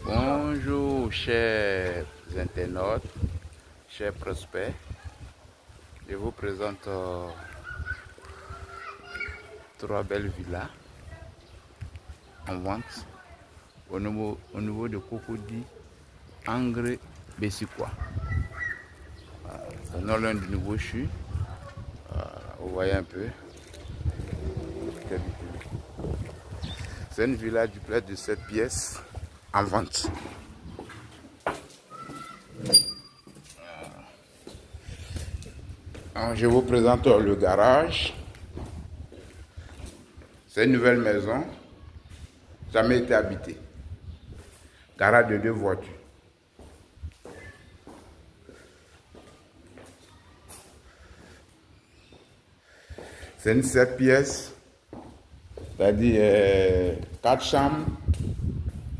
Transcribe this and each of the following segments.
Bonjour chers internautes, chers prospects, je vous présente trois belles villas en vente au niveau de Cocody, Angré, Bessikois. C'est non loin du Nouveau Chu. Vous voyez un peu. C'est une villa duplex de 7 pièces en vente. Alors, je vous présente le garage. C'est une nouvelle maison, jamais été habitée. Garage de 2 voitures. C'est une 7 pièces, c'est-à-dire 4 chambres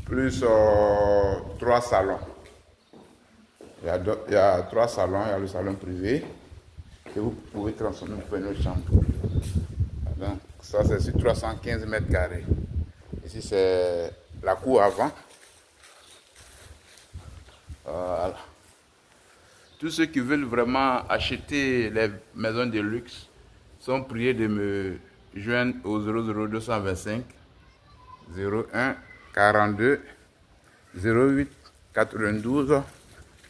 plus 3 salons. Il y a 3 salons, il y a le salon privé que vous pouvez transformer pour une autre chambre. Donc ça c'est sur 315 mètres carrés. Ici c'est la cour avant. Voilà. Tous ceux qui veulent vraiment acheter les maisons de luxe sont priés de me joindre au 00225 01 42 08 92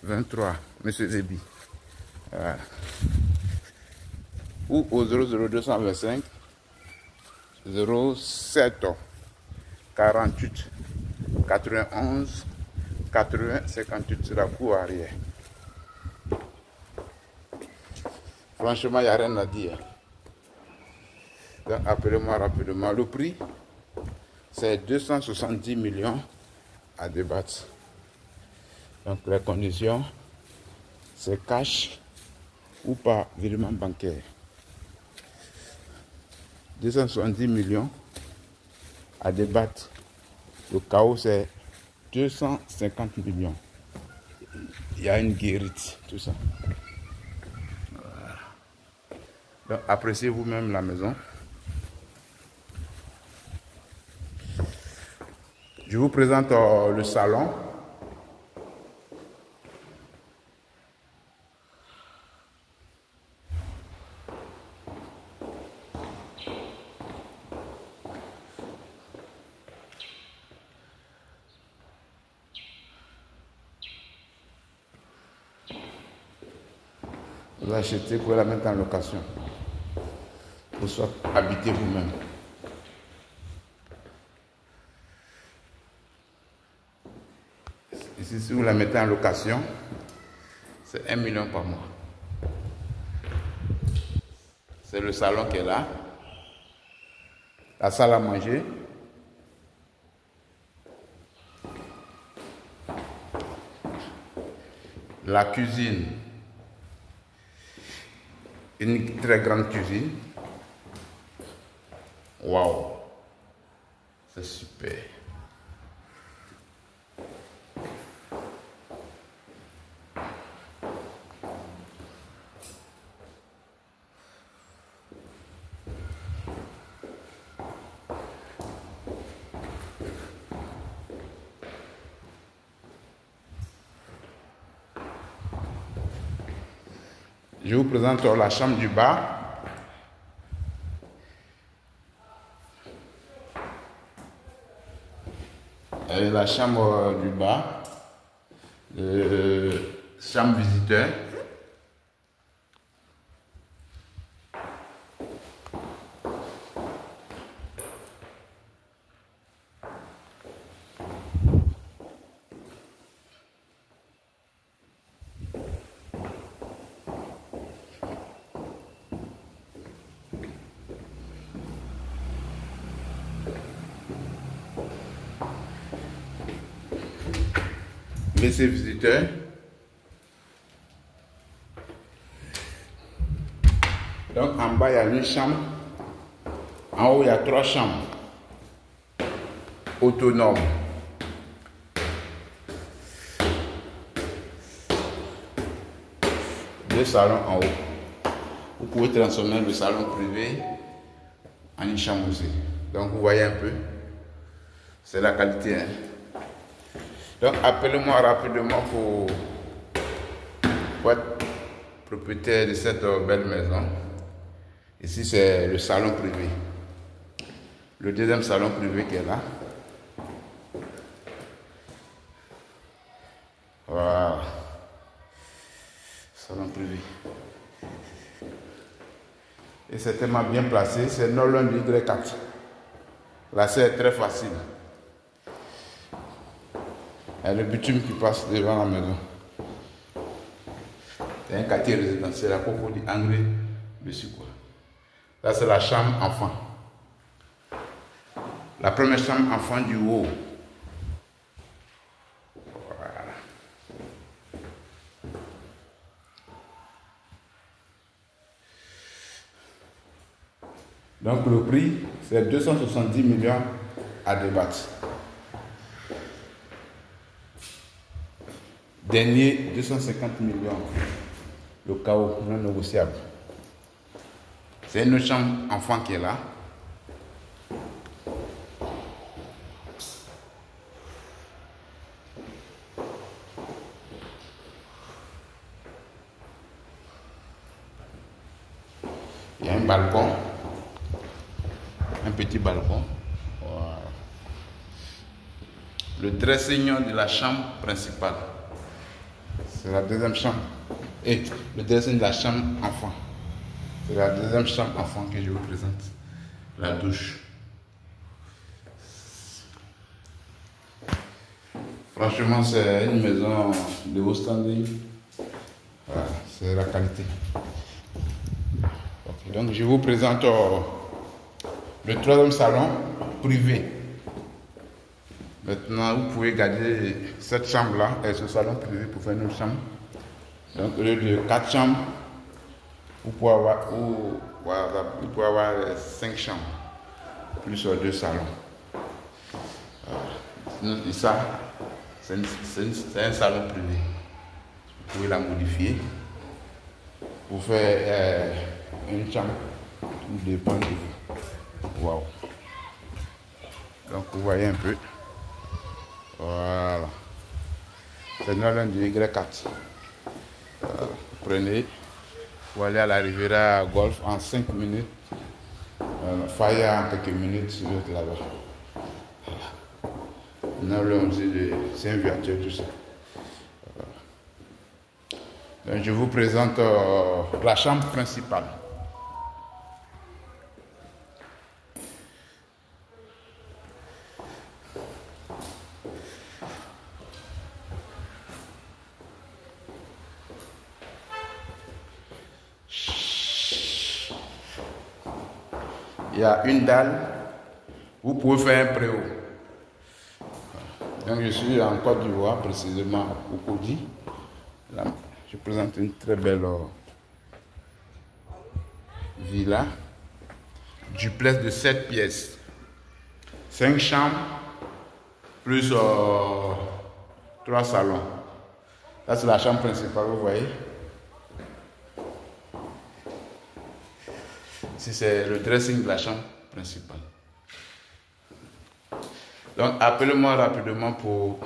23, Monsieur Zebi. Voilà. Ou au 00225 07 48 91 80 58 sur la cour arrière. Franchement, il n'y a rien à dire. Donc, appelez-moi rapidement. Le prix, c'est 270 millions à débattre. Donc, les conditions, c'est cash ou pas virement bancaire. 270 millions à débattre. Le chaos, c'est 250 millions. Il y a une guérite, tout ça. Voilà. Donc, appréciez vous-même la maison. Je vous présente le salon. Vous achetez pour la mettre en location. Pour soit habiter vous-même. Ici, si vous la mettez en location, c'est 1 million par mois. C'est le salon qui est là. La salle à manger. La cuisine. Une très grande cuisine. Waouh! C'est super. Je vous présente la chambre du bas. Et la chambre du bas. Chambre visiteur. WC visiteur. Donc en bas il y a une chambre. En haut il y a 3 chambres autonomes. Deux salons en haut. Vous pouvez transformer le salon privé en une chambre aussi. Donc vous voyez un peu. C'est la qualité. Hein? Donc appelez-moi rapidement pour être propriétaire de cette belle maison. Ici c'est le salon privé. Le deuxième salon privé qui est là. Voilà. Salon privé. Et c'est tellement bien placé, c'est non loin du Y4. L'accès est très facile. Il y a le bitume qui passe devant la maison. C'est un quartier résidentiel, à propos d'engrais dessus quoi. Là c'est la chambre enfant. La première chambre enfant du haut. Voilà. Donc le prix c'est 270 millions à débattre. Dernier 250 millions. Le chaos non négociable. C'est une chambre enfant qui est là. Il y a un balcon. Un petit balcon. Voilà. Le dressing de la chambre principale. C'est la deuxième chambre. Et le dressing de la chambre enfant. C'est la deuxième chambre enfant que je vous présente. La douche. Franchement, c'est une maison de haut standing. Voilà, c'est la qualité. Okay, donc, je vous présente le troisième salon privé. Maintenant, vous pouvez garder cette chambre-là et ce salon privé pour faire une chambre. Donc, au lieu de 4 chambres, vous pouvez avoir 5 chambres, plus 2 salons. Et ça, c'est un salon privé. Vous pouvez la modifier pour faire une chambre. Tout dépend de vous. Wow. Donc, vous voyez un peu. Voilà. C'est l'un du Y4. Prenez, vous allez à la Riviera Golf en 5 minutes. Faya en quelques minutes sur l'autre là-bas. C'est un viature, tout ça. Donc, je vous présente la chambre principale. Il y a une dalle, vous pouvez faire un préau. Donc je suis en Côte d'Ivoire, précisément au Codi. Là, je présente une très belle villa. Duplex de 7 pièces. 5 chambres, plus 3 salons. Là c'est la chambre principale, vous voyez. Ici, c'est le dressing de la chambre principale. Donc, appelez-moi rapidement pour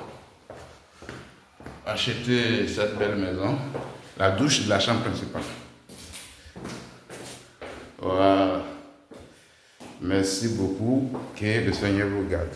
acheter cette belle maison. La douche de la chambre principale. Voilà. Merci beaucoup. Que le Seigneur vous garde.